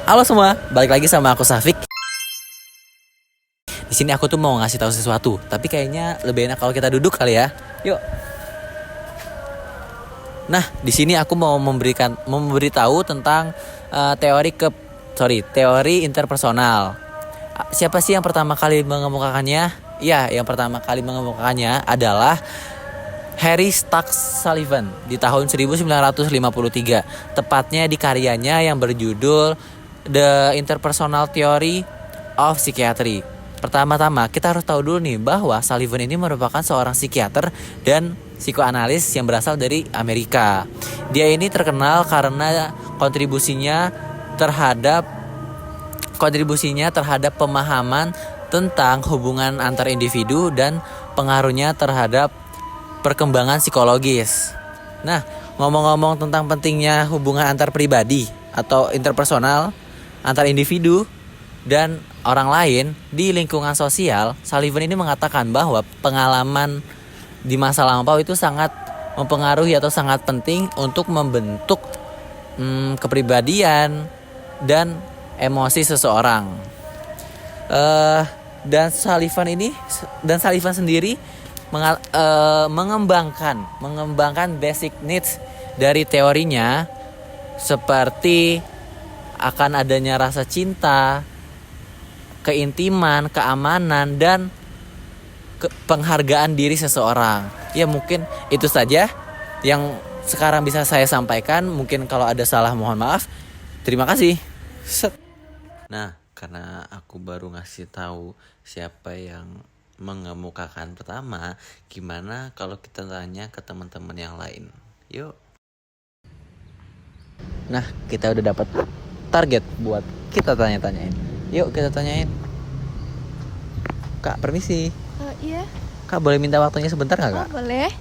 Halo semua, balik lagi sama aku Safik. Di sini aku tuh mau ngasih tahu sesuatu, tapi kayaknya lebih enak kalau kita duduk kali ya. Yuk. Nah, di sini aku mau memberitahu tentang teori interpersonal. Siapa sih yang pertama kali mengemukakannya? Ya, yang pertama kali mengemukakannya adalah Harry Stax Sullivan di tahun 1953, tepatnya di karyanya yang berjudul The Interpersonal Theory of Psychiatry. Pertama-tama kita harus tahu dulu nih bahwa Sullivan ini merupakan seorang psikiater dan psikoanalis yang berasal dari Amerika. Dia ini terkenal karena kontribusinya terhadap pemahaman tentang hubungan antar individu dan pengaruhnya terhadap perkembangan psikologis. Nah, ngomong-ngomong tentang pentingnya hubungan antar pribadi atau interpersonal antar individu dan orang lain di lingkungan sosial, Sullivan ini mengatakan bahwa pengalaman di masa lampau itu sangat mempengaruhi atau sangat penting untuk membentuk kepribadian dan emosi seseorang. Dan Sullivan sendiri mengembangkan basic needs dari teorinya, seperti akan adanya rasa cinta, keintiman, keamanan, dan penghargaan diri seseorang. Ya, mungkin itu saja yang sekarang bisa saya sampaikan. Mungkin kalau ada salah mohon maaf. Terima kasih. Nah, karena aku baru ngasih tahu siapa yang mengemukakan pertama, gimana kalau kita tanya ke teman-teman yang lain? Yuk. Nah, kita udah dapat target buat kita tanya-tanyain. Yuk kita tanyain. Kak, permisi. Iya. Kak, boleh minta waktunya sebentar nggak, Kak? Boleh.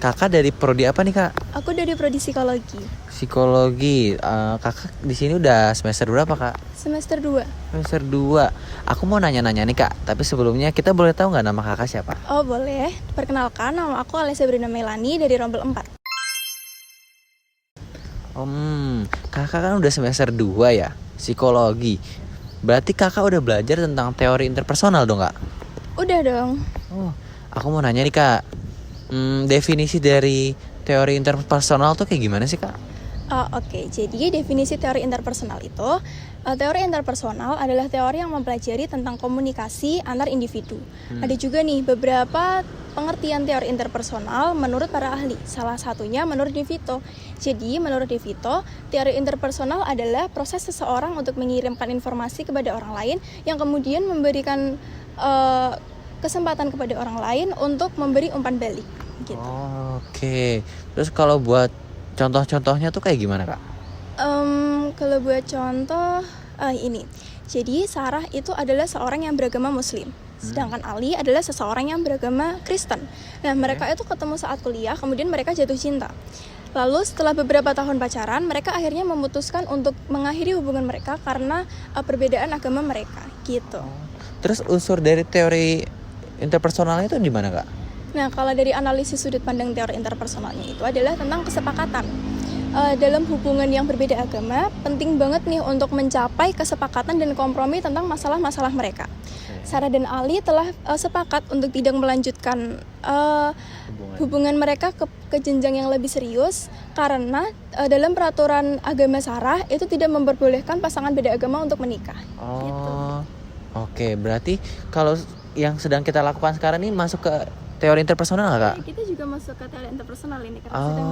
Kakak dari prodi apa nih, Kak? Aku dari prodi psikologi. Psikologi. Kakak di sini udah semester berapa, Kak? Semester 2. Semester 2. Aku mau nanya-nanya nih, Kak. Tapi sebelumnya kita boleh tahu nggak nama kakak siapa? Oh, boleh. Perkenalkan, nama aku Alessia Brina Melani dari Rombel 4. Kakak kan udah semester 2 ya, psikologi. Berarti kakak udah belajar tentang teori interpersonal dong, Kak? Udah dong. Oh, aku mau nanya nih, Kak. Definisi dari teori interpersonal tuh kayak gimana sih, Kak? Oke. Jadi definisi teori interpersonal itu, teori interpersonal adalah teori yang mempelajari tentang komunikasi antar individu. Ada juga nih beberapa pengertian teori interpersonal menurut para ahli. Salah satunya menurut De Vito. Jadi menurut De Vito, teori interpersonal adalah proses seseorang untuk mengirimkan informasi kepada orang lain yang kemudian memberikan kesempatan kepada orang lain untuk memberi umpan balik gitu. Oke. Terus kalau buat contoh-contohnya tuh kayak gimana, Kak? Kalau buat contoh ini. Jadi Sarah itu adalah seorang yang beragama Muslim, sedangkan Ali adalah seseorang yang beragama Kristen. Nah, mereka itu ketemu saat kuliah, kemudian mereka jatuh cinta. Lalu setelah beberapa tahun pacaran, mereka akhirnya memutuskan untuk mengakhiri hubungan mereka karena perbedaan agama mereka gitu. Terus unsur dari teori interpersonalnya itu di mana, Kak? Nah, kalau dari analisis sudut pandang teori interpersonalnya itu adalah tentang kesepakatan. Dalam hubungan yang berbeda agama, penting banget nih untuk mencapai kesepakatan dan kompromi tentang masalah-masalah mereka. Sarah dan Ali telah sepakat untuk tidak melanjutkan hubungan mereka ke jenjang yang lebih serius karena dalam peraturan agama Sarah itu tidak memperbolehkan pasangan beda agama untuk menikah. Gitu. Oke, berarti kalau yang sedang kita lakukan sekarang ini masuk ke teori interpersonal nggak, Kak? Kita juga masuk ke teori interpersonal ini karena sedang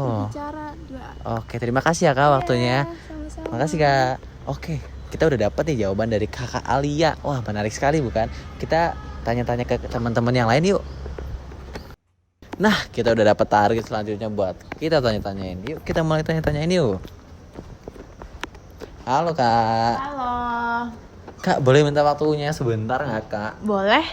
berbicara dua. Oke, terima kasih ya, Kak, waktunya. Sama-sama. Makasih, Kak. Oke, kita udah dapat nih jawaban dari Kakak Alia. Wah, menarik sekali bukan? Kita tanya-tanya ke teman-teman yang lain yuk. Nah, kita udah dapat target selanjutnya buat kita tanya-tanyain. Yuk, kita mulai tanya-tanyain yuk. Halo, Kak. Halo. Kak, boleh minta waktunya sebentar nggak, Kak? Boleh?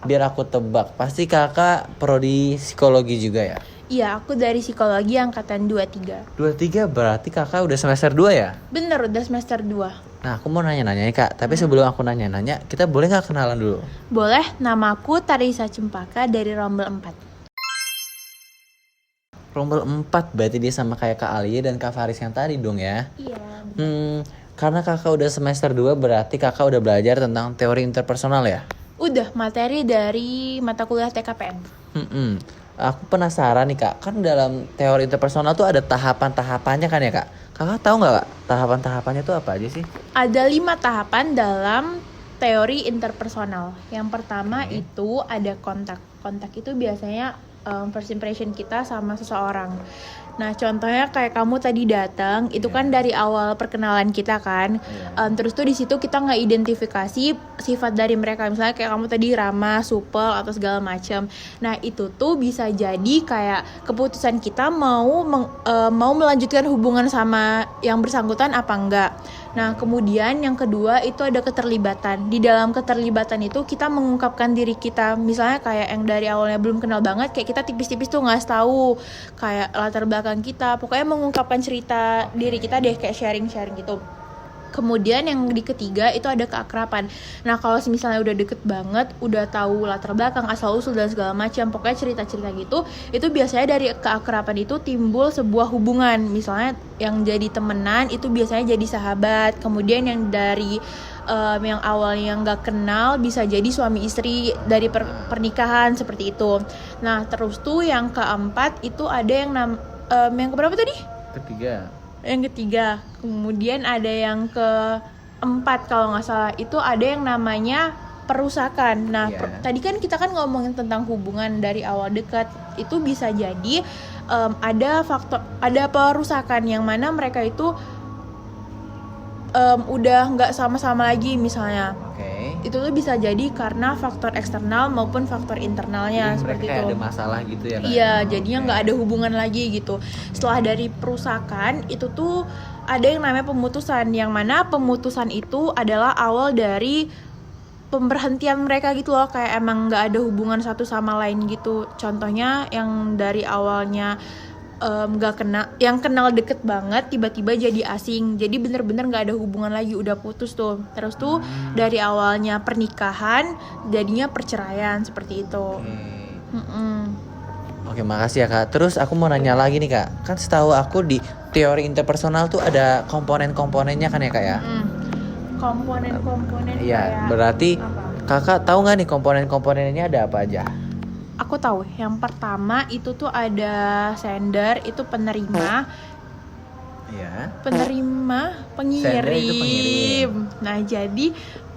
Biar aku tebak. Pasti Kakak prodi psikologi juga ya? Iya, aku dari psikologi angkatan 23. 23 berarti Kakak udah semester 2 ya? Bener, udah semester 2. Nah, aku mau nanya-nanya nih, Kak. Tapi sebelum aku nanya-nanya, kita boleh nggak kenalan dulu? Boleh, namaku Tarisa Cempaka dari Rombel 4. Rombel 4 berarti dia sama kayak Kak Alia dan Kak Faris yang tadi dong ya? Iya. karena kakak udah semester 2 berarti kakak udah belajar tentang teori interpersonal ya? Udah materi dari mata kuliah TKPN. Mm-mm. Aku penasaran nih kak, kan dalam teori interpersonal tuh ada tahapan-tahapannya kan ya kak? Kakak tahu nggak kak, tahapan-tahapannya tuh apa aja sih? Ada 5 tahapan dalam teori interpersonal. Yang pertama itu ada kontak. Kontak itu biasanya first impression kita sama seseorang. Nah, contohnya kayak kamu tadi datang, itu kan dari awal perkenalan kita kan. Terus tuh di situ kita nggak identifikasi sifat dari mereka. Misalnya kayak kamu tadi ramah, supel atau segala macam. Nah, itu tuh bisa jadi kayak keputusan kita mau melanjutkan hubungan sama yang bersangkutan apa enggak. Nah, kemudian yang kedua itu ada keterlibatan. Di dalam keterlibatan itu kita mengungkapkan diri kita. Misalnya kayak yang dari awalnya belum kenal banget, kayak kita tipis-tipis tuh nggak tahu kayak latar belakang kita. Pokoknya mengungkapkan cerita diri kita deh, kayak sharing-sharing gitu. Kemudian yang di ketiga itu ada keakraban. Nah, kalau misalnya udah deket banget, udah tahu latar belakang, asal usul dan segala macam, pokoknya cerita-cerita gitu, itu biasanya dari keakraban itu timbul sebuah hubungan. Misalnya yang jadi temenan itu biasanya jadi sahabat. Kemudian yang dari yang awalnya nggak kenal bisa jadi suami istri dari pernikahan seperti itu. Nah, terus tuh yang keempat itu ada yang keberapa tadi? Yang ketiga, kemudian ada yang keempat kalau nggak salah, itu ada yang namanya perusakan. Nah, tadi kan kita kan ngomongin tentang hubungan dari awal dekat, itu bisa jadi ada perusakan yang mana mereka itu udah nggak sama-sama lagi misalnya. Itu tuh bisa jadi karena faktor eksternal maupun faktor internalnya. Jadi seperti mereka itu. Ada masalah gitu ya kan? Iya, jadinya nggak ada hubungan lagi gitu. Setelah dari perusakan itu tuh ada yang namanya pemutusan, yang mana pemutusan itu adalah awal dari pemberhentian mereka gitu loh, kayak emang nggak ada hubungan satu sama lain gitu. Contohnya yang dari awalnya yang kenal deket banget tiba-tiba jadi asing, jadi bener-bener nggak ada hubungan lagi, udah putus tuh. Terus tuh dari awalnya pernikahan jadinya perceraian seperti itu. Oke, makasih ya kak. Terus aku mau nanya lagi nih kak, kan setahu aku di teori interpersonal tuh ada komponen-komponennya kan ya kak ya? Komponen-komponen Iya, kayak berarti apa? kakak tahu nggak nih komponen-komponennya ada apa aja? Aku tahu, yang pertama itu tuh ada sender, itu penerima. Iya. Penerima, Sender itu pengirim. pengirim. Nah, jadi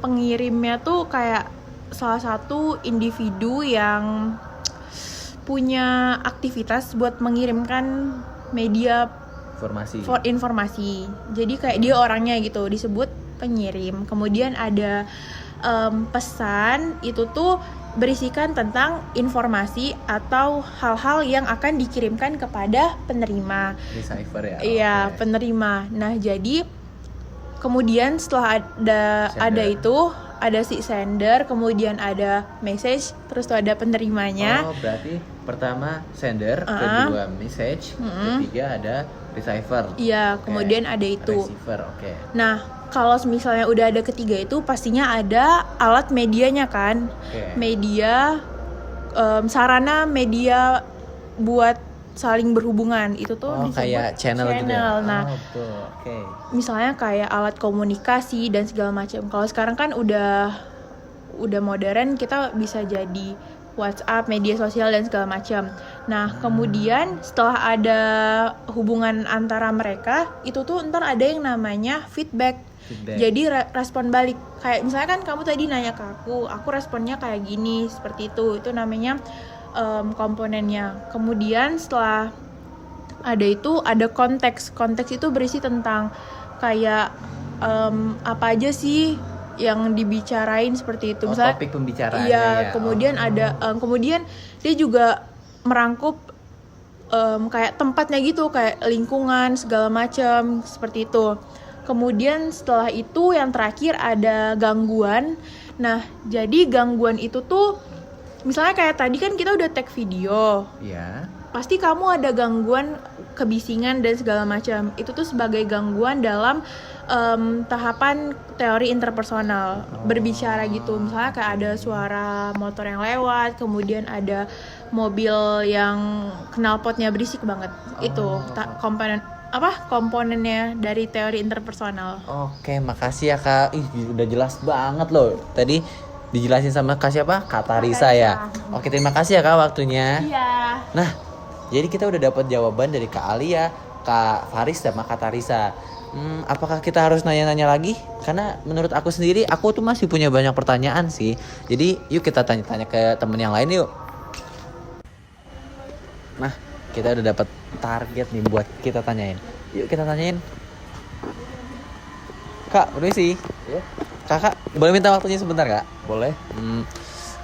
pengirimnya tuh kayak salah satu individu yang punya aktivitas buat mengirimkan media informasi. Jadi kayak dia orangnya gitu, disebut pengirim. Kemudian ada pesan, itu tuh berisikan tentang informasi atau hal-hal yang akan dikirimkan kepada penerima. Receiver ya? Iya, penerima. Nah, jadi kemudian setelah ada itu, ada si sender, kemudian ada message, terus tuh ada penerimanya. Oh, berarti pertama sender, kedua message, ketiga ada receiver. Iya, kemudian ada itu. Receiver, oke. Nah, kalau misalnya udah ada ketiga itu pastinya ada alat medianya kan. Media, sarana media buat saling berhubungan itu tuh disebut kayak channel gitu ya? Nah, betul. Misalnya kayak alat komunikasi dan segala macam. Kalau sekarang kan udah modern, kita bisa jadi WhatsApp, media sosial dan segala macam. Nah, kemudian setelah ada hubungan antara mereka, itu tuh ntar ada yang namanya feedback. Jadi respon balik. Kayak misalnya kan kamu tadi nanya ke aku responnya kayak gini, seperti itu. Itu namanya komponennya. Kemudian setelah ada itu ada konteks. Konteks itu berisi tentang kayak apa aja sih yang dibicarain seperti itu. Misalnya topik pembicaraannya ya. Kemudian ada kemudian dia juga merangkup kayak tempatnya gitu, kayak lingkungan segala macam seperti itu. Kemudian setelah itu yang terakhir ada gangguan. Nah, jadi gangguan itu tuh misalnya kayak tadi kan kita udah tag video. Iya. Pasti kamu ada gangguan kebisingan dan segala macam. Itu tuh sebagai gangguan dalam tahapan teori interpersonal, berbicara gitu. Misalnya kayak ada suara motor yang lewat, kemudian ada mobil yang knalpotnya berisik banget. Itu komponen komponennya dari teori interpersonal. Oke, makasih ya Kak. Ih, udah jelas banget loh. Tadi dijelasin sama Kak siapa? Kak Tarisa ya. Oke, terima kasih ya Kak waktunya. Iya. Nah, jadi kita udah dapat jawaban dari Kak Alia, Kak Faris, sama Kak Tarisa. Apakah kita harus nanya-nanya lagi? Karena menurut aku sendiri, aku tuh masih punya banyak pertanyaan sih. Jadi, yuk kita tanya-tanya ke temen yang lain yuk. Nah, kita udah dapat target nih buat kita tanyain. Yuk kita tanyain. Kak, permisi. Ya, Kakak, boleh minta waktunya sebentar Kak? boleh.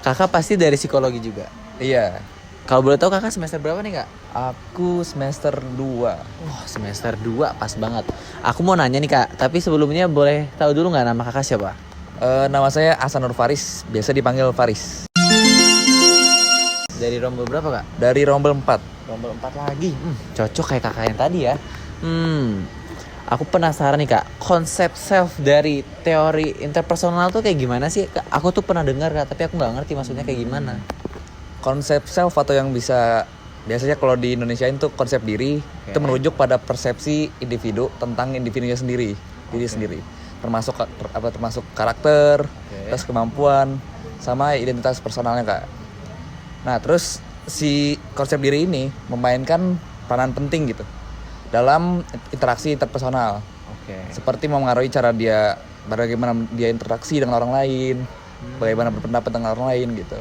Kakak pasti dari psikologi juga. Iya, Kalau boleh tahu kakak semester berapa nih Kak? aku semester 2. Wah, semester 2 pas banget. Aku mau nanya nih Kak, tapi sebelumnya boleh tahu dulu nggak nama kakak siapa? Nama saya Hasanur Faris, biasa dipanggil Faris. Dari rombel berapa Kak? Dari Rombel 4. Rombel 4 lagi. Cocok kayak kakak yang tadi ya. Aku penasaran nih Kak, konsep self dari teori interpersonal tuh kayak gimana sih? Kak, aku tuh pernah dengar Kak, tapi aku nggak ngerti maksudnya kayak gimana. Konsep self atau yang biasanya kalau di Indonesia itu konsep diri, itu merujuk pada persepsi individu tentang individunya sendiri, diri sendiri. Termasuk karakter, terus kemampuan, sama identitas personalnya Kak. Nah, terus si konsep diri ini memainkan peranan penting gitu dalam interaksi interpersonal. Seperti mempengaruhi bagaimana dia interaksi dengan orang lain, bagaimana berpendapat dengan orang lain gitu.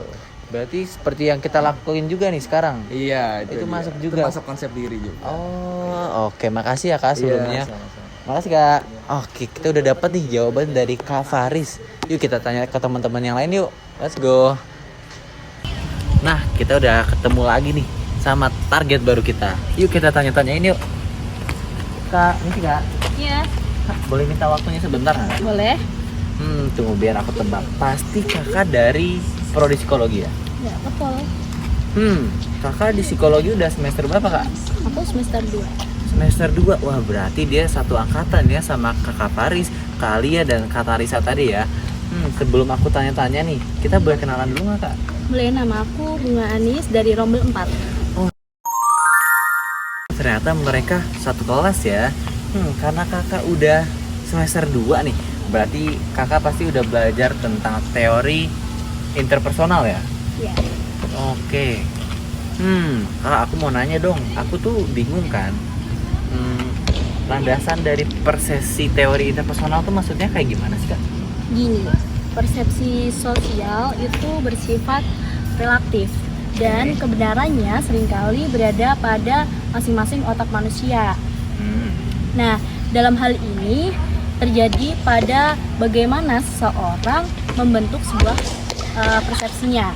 Berarti seperti yang kita lakuin juga nih sekarang. Iya, Itu masuk juga. Itu masuk konsep diri juga. Oh, oke. Makasih ya Kak sebelumnya. Iya, sama-sama. Makasih Kak. Oke, kita udah dapat nih jawaban dari Kak Faris. Yuk kita tanya ke teman-teman yang lain yuk. Let's go. Nah, kita udah ketemu lagi nih sama target baru kita. Yuk kita tanya-tanyain yuk. Kak, ini sih Kak. Iya, Kak, boleh minta waktunya sebentar nggak? boleh. Tunggu biar aku tebak. Pasti kakak dari prodi psikologi ya? Ya, betul. Kakak di psikologi udah semester berapa Kak? Aku semester 2. Semester 2. Wah, berarti dia satu angkatan ya sama Kakak Faris, Kak Alia, dan Kak Tarisa tadi ya. Sebelum aku tanya-tanya nih, kita boleh kenalan dulu nggak Kak? Boleh, nama aku Bunga Anis dari Rombel 4. Ternyata mereka satu kelas ya. Karena kakak udah semester 2 nih, berarti kakak pasti udah belajar tentang teori interpersonal ya? Iya. Oke. Kak, aku mau nanya dong. Aku tuh bingung kan. Landasan dari persepsi teori interpersonal tuh maksudnya kayak gimana sih Kak? Gini, persepsi sosial itu bersifat relatif dan kebenarannya seringkali berada pada masing-masing otak manusia. Nah, dalam hal ini terjadi pada bagaimana seseorang membentuk sebuah persepsinya.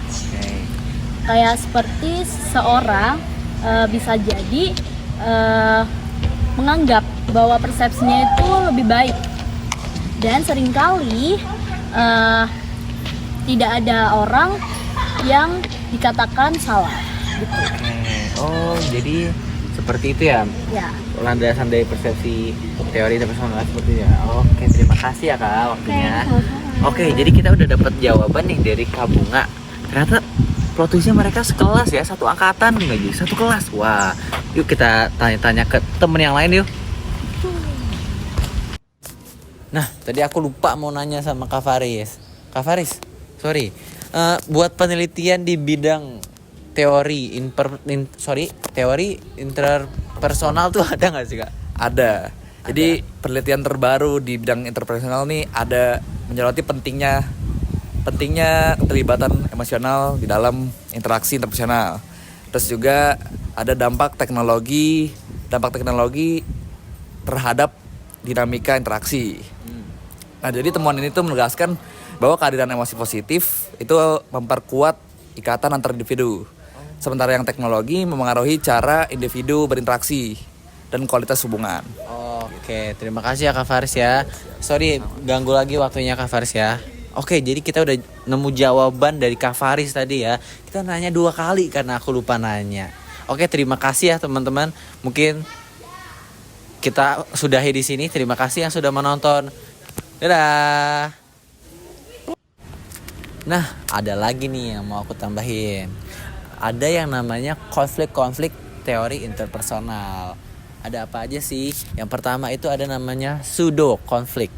Kayak seperti seseorang bisa jadi menganggap bahwa persepsinya itu lebih baik, dan seringkali tidak ada orang yang dikatakan salah gitu. Oh, jadi seperti itu ya? Ya. Landasan dari persepsi teori interpersonal seperti itu ya. Oke, terima kasih ya Kak waktunya. Oke, jadi kita udah dapat jawaban nih dari Kak Bunga. Ternyata plot twistnya mereka sekelas ya, satu angkatan lagi, satu kelas. Wah, yuk kita tanya-tanya ke temen yang lain yuk. Nah, tadi aku lupa mau nanya sama Kak Faris. Kak Faris, sorry. Buat penelitian di bidang teori interpersonal tuh ada nggak sih Kak? Ada. Jadi penelitian terbaru di bidang interpersonal nih ada menyoroti pentingnya keterlibatan emosional di dalam interaksi interpersonal. Terus juga ada dampak teknologi terhadap dinamika interaksi. Nah, jadi temuan ini tuh menegaskan bahwa kehadiran emosi positif itu memperkuat ikatan antar individu. Sementara yang teknologi memengaruhi cara individu berinteraksi dan kualitas hubungan. Oke, terima kasih ya Kak Faris ya. Sorry ganggu lagi waktunya Kak Faris ya. Oke, jadi kita udah nemu jawaban dari Kak Faris tadi ya. Kita nanya 2 kali karena aku lupa nanya. Oke, terima kasih ya teman-teman. Mungkin kita sudahi di sini. Terima kasih yang sudah menonton. Dadah. Nah, ada lagi nih yang mau aku tambahin. Ada yang namanya konflik-konflik teori interpersonal. Ada apa aja sih? Yang pertama itu ada namanya pseudo konflik.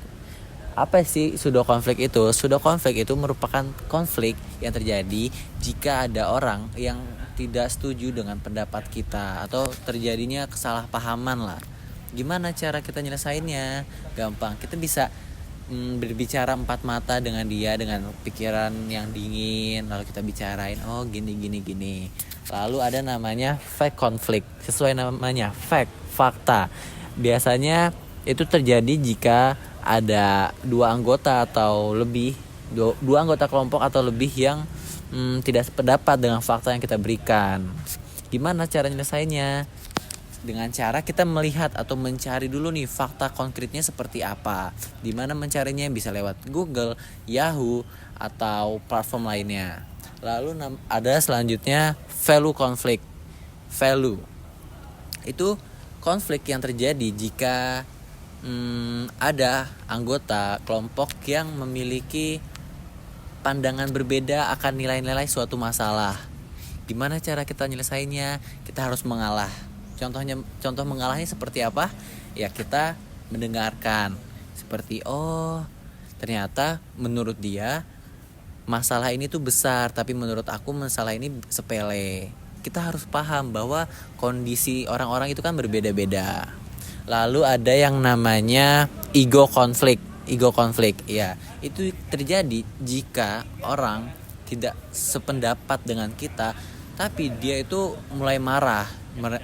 Apa sih pseudo konflik itu? Pseudo konflik itu merupakan konflik yang terjadi jika ada orang yang tidak setuju dengan pendapat kita atau terjadinya kesalahpahaman lah. Gimana cara kita nyelesainnya? Gampang, kita bisa berbicara empat mata dengan dia dengan pikiran yang dingin, lalu kita bicarain, oh gini gini gini. Lalu ada namanya fact conflict. Sesuai namanya fact, fakta. Biasanya itu terjadi jika ada dua anggota atau lebih, dua anggota kelompok atau lebih yang tidak sependapat dengan fakta yang kita berikan. Gimana cara nyelesainnya? Dengan cara kita melihat atau mencari dulu nih fakta konkretnya seperti apa. Dimana mencarinya bisa lewat Google, Yahoo, atau platform lainnya. Lalu ada selanjutnya value conflict. Value itu konflik yang terjadi jika ada anggota kelompok yang memiliki pandangan berbeda akan nilai-nilai suatu masalah. Gimana cara kita nyelesainnya? Kita harus mengalah. Contoh mengalahnya seperti apa? Ya kita mendengarkan. Seperti ternyata menurut dia masalah ini tuh besar, tapi menurut aku masalah ini sepele. Kita harus paham bahwa kondisi orang-orang itu kan berbeda-beda. Lalu ada yang namanya ego konflik. Ego konflik, ya itu terjadi jika orang tidak sependapat dengan kita, tapi dia itu mulai marah,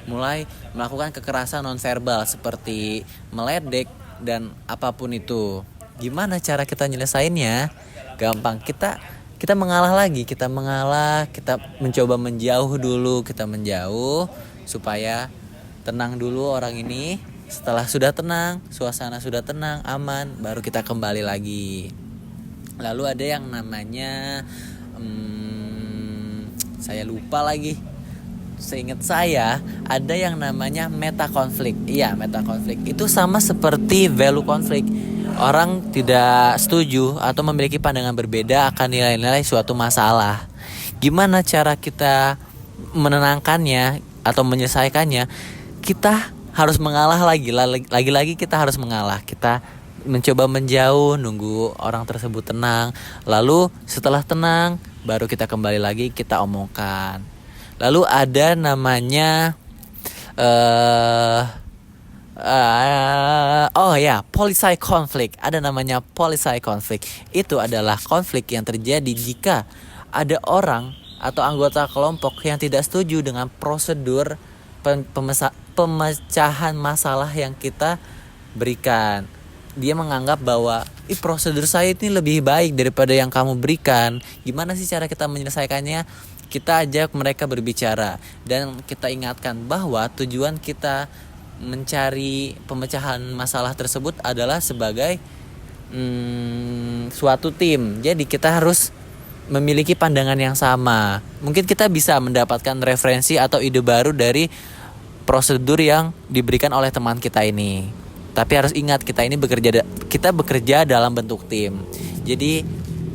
mulai melakukan kekerasan nonverbal seperti meledek dan apapun itu. Gimana cara kita nyelesainnya? Gampang, kita mengalah lagi, kita mencoba menjauh dulu, kita menjauh supaya tenang dulu orang ini. Setelah sudah tenang, suasana sudah tenang, aman, baru kita kembali lagi. Lalu ada yang namanya saya lupa lagi. Seingat saya ada yang namanya meta konflik. Iya, meta konflik. Itu sama seperti value konflik. Orang tidak setuju atau memiliki pandangan berbeda akan nilai-nilai suatu masalah. Gimana cara kita menenangkannya atau menyelesaikannya? Kita harus mengalah lagi kita harus mengalah. Kita mencoba menjauh, nunggu orang tersebut tenang. Lalu setelah tenang, baru kita kembali lagi, kita omongkan. Lalu ada namanya policy conflict. Ada namanya policy conflict. Itu adalah konflik yang terjadi jika ada orang atau anggota kelompok yang tidak setuju dengan prosedur pemecahan masalah yang kita berikan. Dia menganggap bahwa prosedur saya ini lebih baik daripada yang kamu berikan. Gimana sih cara kita menyelesaikannya? Kita ajak mereka berbicara dan kita ingatkan bahwa tujuan kita mencari pemecahan masalah tersebut adalah sebagai suatu tim. Jadi kita harus memiliki pandangan yang sama. Mungkin kita bisa mendapatkan referensi atau ide baru dari prosedur yang diberikan oleh teman kita ini. Tapi harus ingat kita bekerja dalam bentuk tim. Jadi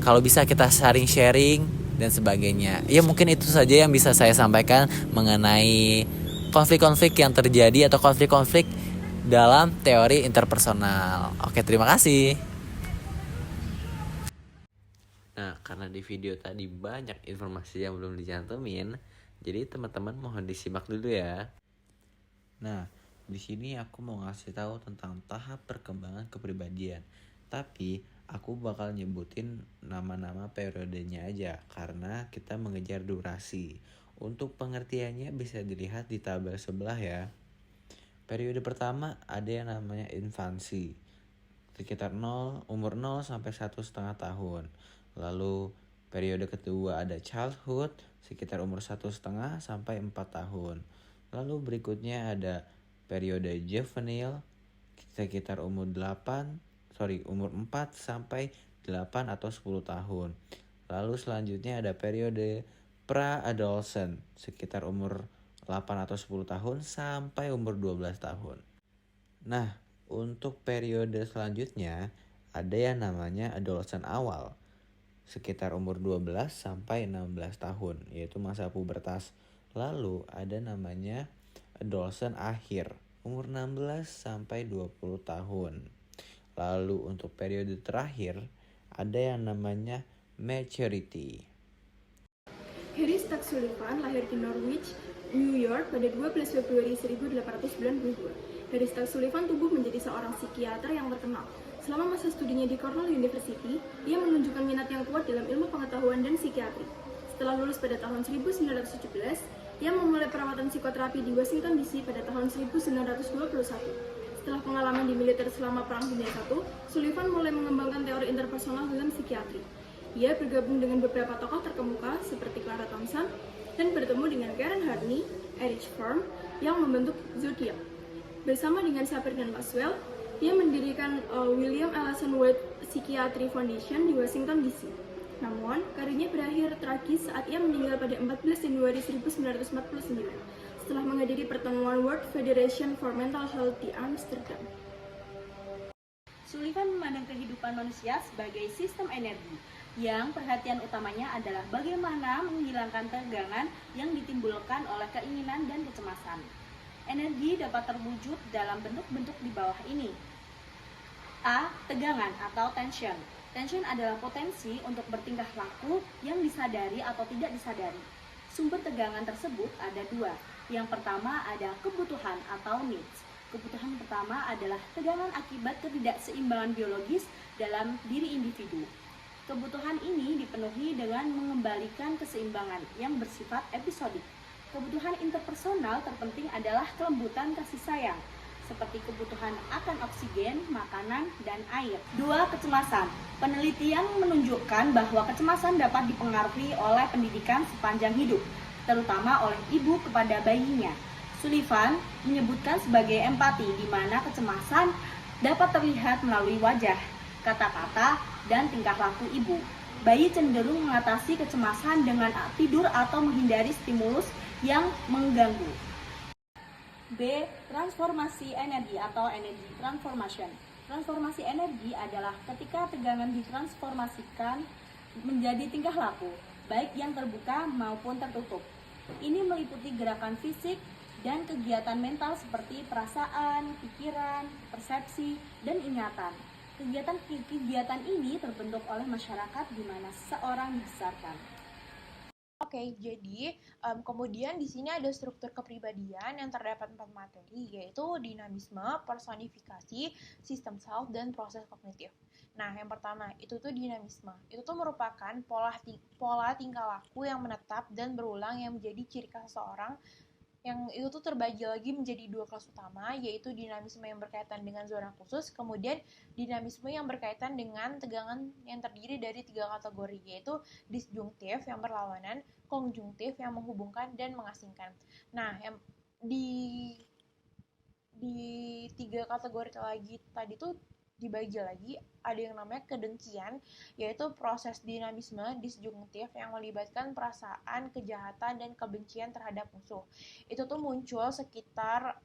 kalau bisa kita saling sharing dan sebagainya. Ya mungkin itu saja yang bisa saya sampaikan mengenai konflik-konflik yang terjadi atau konflik-konflik dalam teori interpersonal. Oke, terima kasih. Nah, karena di video tadi banyak informasi yang belum dicantumin, jadi teman-teman mohon disimak dulu ya. Nah, di sini aku mau ngasih tahu tentang tahap perkembangan kepribadian. Tapi aku bakal nyebutin nama-nama periodenya aja karena kita mengejar durasi. Untuk pengertiannya bisa dilihat di tabel sebelah ya. Periode pertama ada yang namanya infansi, sekitar umur 0 sampai 1,5 tahun. Lalu periode kedua ada childhood, sekitar umur 1,5 sampai 4 tahun. Lalu berikutnya ada periode juvenile, sekitar umur 4 sampai 8 atau 10 tahun. Lalu selanjutnya ada periode pra-adolescent, sekitar umur 8 atau 10 tahun sampai umur 12 tahun. Nah, untuk periode selanjutnya ada yang namanya adolescent awal, sekitar umur 12 sampai 16 tahun, yaitu masa pubertas. Lalu ada namanya adolescent akhir, umur 16 sampai 20 tahun. Lalu untuk periode terakhir ada yang namanya maturity. Harry Stack Sullivan lahir di Norwich, New York pada 12 Februari 1892. Harry Stack Sullivan tumbuh menjadi seorang psikiater yang terkenal. Selama masa studinya di Cornell University, ia menunjukkan minat yang kuat dalam ilmu pengetahuan dan psikiatri. Setelah lulus pada tahun 1917, ia memulai perawatan psikoterapi di Washington DC pada tahun 1921. Setelah pengalaman di militer selama Perang Dunia I, Sullivan mulai mengembangkan teori interpersonal dalam psikiatri. Ia bergabung dengan beberapa tokoh terkemuka seperti Clara Thompson dan bertemu dengan Karen Harney, Erich Fromm yang membentuk Zodiac. Bersama dengan Sapir dan Laswell, ia mendirikan William Ellison Ward Psychiatry Foundation di Washington DC. Namun, karirnya berakhir tragis saat ia meninggal pada 14 Januari 1949 setelah menghadiri pertemuan World Federation for Mental Health di Amsterdam. Sullivan memandang kehidupan manusia sebagai sistem energi, yang perhatian utamanya adalah bagaimana menghilangkan tegangan yang ditimbulkan oleh keinginan dan kecemasan. Energi dapat terwujud dalam bentuk-bentuk di bawah ini. A. Tegangan atau tension. Tension adalah potensi untuk bertingkah laku yang disadari atau tidak disadari. Sumber tegangan tersebut ada dua. Yang pertama ada kebutuhan atau needs. Kebutuhan pertama adalah tegangan akibat ketidakseimbangan biologis dalam diri individu. Kebutuhan ini dipenuhi dengan mengembalikan keseimbangan yang bersifat episodik. Kebutuhan interpersonal terpenting adalah kelembutan kasih sayang, seperti kebutuhan akan oksigen, makanan, dan air. 2. Kecemasan. Penelitian menunjukkan bahwa kecemasan dapat dipengaruhi oleh pendidikan sepanjang hidup, terutama oleh ibu kepada bayinya. Sullivan menyebutkan sebagai empati, di mana kecemasan dapat terlihat melalui wajah, kata-kata, dan tingkah laku ibu. Bayi cenderung mengatasi kecemasan dengan tidur atau menghindari stimulus yang mengganggu. B. Transformasi energi atau energy transformation. Transformasi energi adalah ketika tegangan ditransformasikan menjadi tingkah laku, baik yang terbuka maupun tertutup. Ini meliputi gerakan fisik dan kegiatan mental seperti perasaan, pikiran, persepsi, dan ingatan. Kegiatan ini terbentuk oleh masyarakat di mana seseorang dibesarkan. Oke, jadi kemudian di sini ada struktur kepribadian yang terdapat 4 materi, yaitu dinamisme, personifikasi, sistem self, dan proses kognitif. Nah, yang pertama itu tuh dinamisme. Itu tuh merupakan pola tingkah laku yang menetap dan berulang yang menjadi ciri khas seseorang, yang itu tuh terbagi lagi menjadi 2 kelas utama, yaitu dinamisme yang berkaitan dengan zona khusus, kemudian dinamisme yang berkaitan dengan tegangan yang terdiri dari 3 kategori, yaitu disjungtif yang berlawanan, konjungtif yang menghubungkan, dan mengasingkan. Nah, yang di 3 kategori lagi tadi tuh dibagi lagi, ada yang namanya kedengkian, yaitu proses dinamisme disjungtif yang melibatkan perasaan, kejahatan, dan kebencian terhadap musuh. Itu tuh muncul sekitar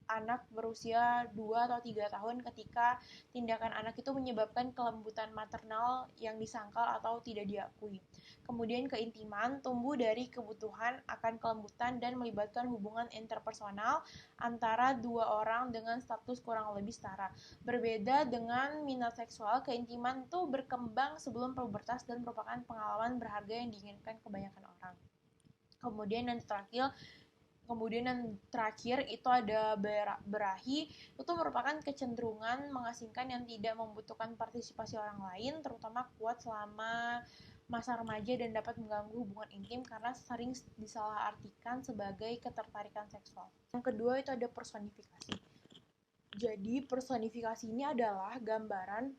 anak berusia 2 atau 3 tahun ketika tindakan anak itu menyebabkan kelembutan maternal yang disangkal atau tidak diakui. Kemudian keintiman tumbuh dari kebutuhan akan kelembutan dan melibatkan hubungan interpersonal antara 2 orang dengan status kurang lebih setara. Berbeda dengan minat seksual, keintiman itu berkembang sebelum pubertas dan merupakan pengalaman berharga yang diinginkan kebanyakan orang. Kemudian yang terakhir itu ada berahi, itu merupakan kecenderungan mengasingkan yang tidak membutuhkan partisipasi orang lain, terutama kuat selama masa remaja dan dapat mengganggu hubungan intim karena sering disalahartikan sebagai ketertarikan seksual. Yang kedua itu ada personifikasi. Jadi personifikasi ini adalah gambaran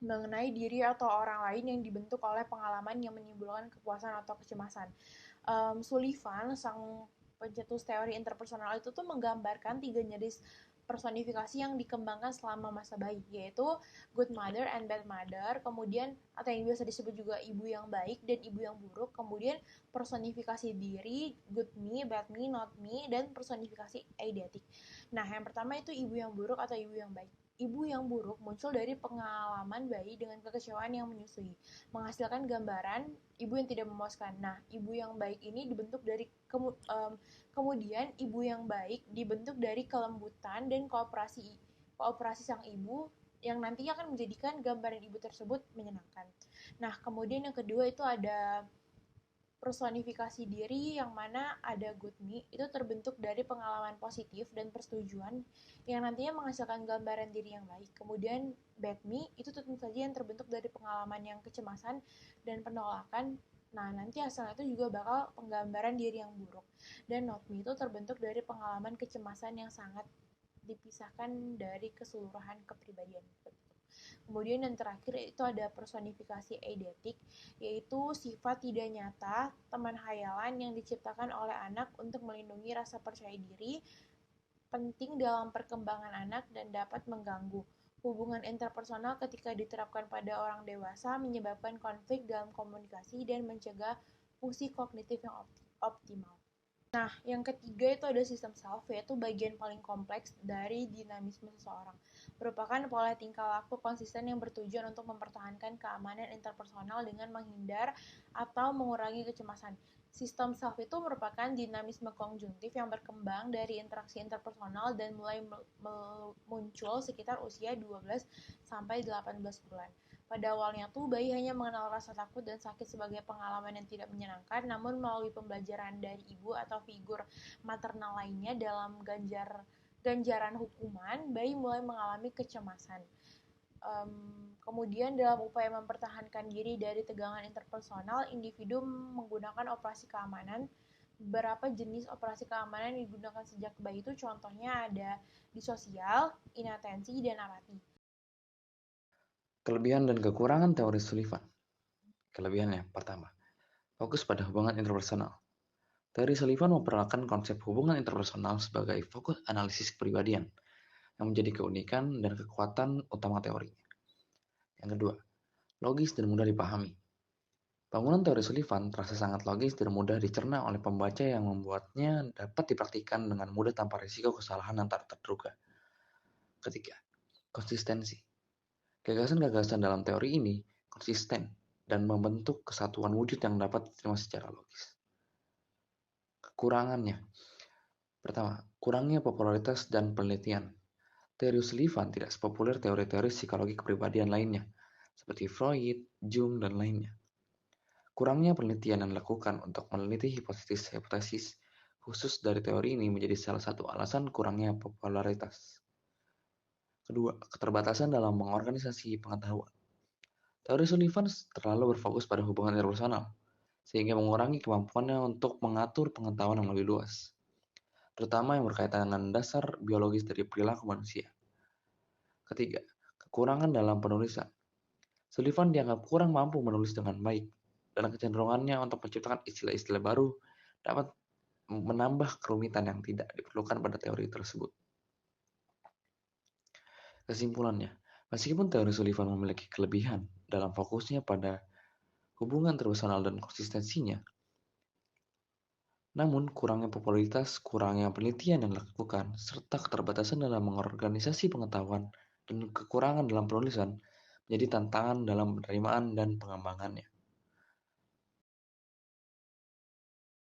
mengenai diri atau orang lain yang dibentuk oleh pengalaman yang menimbulkan kepuasan atau kecemasan. Sullivan, sang pencetus teori interpersonal, itu tuh menggambarkan 3 jenis personifikasi yang dikembangkan selama masa bayi, yaitu good mother and bad mother, kemudian atau yang biasa disebut juga ibu yang baik dan ibu yang buruk, kemudian personifikasi diri, good me, bad me, not me, dan personifikasi eidetik. Nah, yang pertama itu ibu yang buruk atau ibu yang baik. ibu yang buruk muncul dari pengalaman bayi dengan kekecewaan yang menyusui, menghasilkan gambaran ibu yang tidak memuaskan. Nah, ibu yang baik ini dibentuk dari kemudian ibu yang baik dibentuk dari kelembutan dan kooperasi sang ibu yang nantinya akan menjadikan gambaran ibu tersebut menyenangkan. Nah, kemudian yang kedua itu ada personifikasi diri yang mana ada good me itu terbentuk dari pengalaman positif dan persetujuan yang nantinya menghasilkan gambaran diri yang baik. Kemudian bad me itu tentu saja yang terbentuk dari pengalaman yang kecemasan dan penolakan. Nah, nanti hasilnya itu juga bakal penggambaran diri yang buruk. Dan not me itu terbentuk dari pengalaman kecemasan yang sangat dipisahkan dari keseluruhan kepribadian. Kemudian yang terakhir itu ada personifikasi eidetik, yaitu sifat tidak nyata, teman hayalan yang diciptakan oleh anak untuk melindungi rasa percaya diri, penting dalam perkembangan anak dan dapat mengganggu hubungan interpersonal ketika diterapkan pada orang dewasa, menyebabkan konflik dalam komunikasi dan mencegah fungsi kognitif yang optimal. Nah, yang ketiga itu ada sistem self, yaitu bagian paling kompleks dari dinamisme seseorang. Merupakan pola tingkah laku konsisten yang bertujuan untuk mempertahankan keamanan interpersonal dengan menghindar atau mengurangi kecemasan. Sistem self itu merupakan dinamisme konjungtif yang berkembang dari interaksi interpersonal dan mulai muncul sekitar usia 12 sampai 18 bulan. Pada awalnya tuh bayi hanya mengenal rasa takut dan sakit sebagai pengalaman yang tidak menyenangkan, namun melalui pembelajaran dari ibu atau figur maternal lainnya dalam ganjaran hukuman, bayi mulai mengalami kecemasan. Kemudian dalam upaya mempertahankan diri dari tegangan interpersonal, individu menggunakan operasi keamanan. Beberapa jenis operasi keamanan yang digunakan sejak bayi itu contohnya ada disosial, inatensi, dan apati. Kelebihan dan kekurangan teori Sullivan. Kelebihannya, pertama, fokus pada hubungan interpersonal. Teori Sullivan memperkenalkan konsep hubungan interpersonal sebagai fokus analisis kepribadian, yang menjadi keunikan dan kekuatan utama teorinya. Yang kedua, logis dan mudah dipahami. Bangunan teori Sullivan terasa sangat logis dan mudah dicerna oleh pembaca yang membuatnya dapat dipraktikkan dengan mudah tanpa risiko kesalahan yang tak terduga. Ketiga, konsistensi. Gagasan-gagasan dalam teori ini konsisten dan membentuk kesatuan wujud yang dapat diterima secara logis. Kekurangannya. Pertama, kurangnya popularitas dan penelitian. Teori Sullivan tidak sepopuler teori-teori psikologi kepribadian lainnya, seperti Freud, Jung, dan lainnya. Kurangnya penelitian yang dilakukan untuk meneliti hipotesis khusus dari teori ini menjadi salah satu alasan kurangnya popularitas. Kedua, keterbatasan dalam mengorganisasi pengetahuan. Teori Sullivan terlalu berfokus pada hubungan interpersonal, sehingga mengurangi kemampuannya untuk mengatur pengetahuan yang lebih luas, terutama yang berkaitan dengan dasar biologis dari perilaku manusia. Ketiga, kekurangan dalam penulisan. Sullivan dianggap kurang mampu menulis dengan baik, dan kecenderungannya untuk menciptakan istilah-istilah baru dapat menambah kerumitan yang tidak diperlukan pada teori tersebut. Kesimpulannya, meskipun teori Sullivan memiliki kelebihan dalam fokusnya pada hubungan interpersonal dan konsistensinya, namun kurangnya popularitas, kurangnya penelitian yang dilakukan, serta keterbatasan dalam mengorganisasi pengetahuan dan kekurangan dalam penulisan menjadi tantangan dalam penerimaan dan pengembangannya.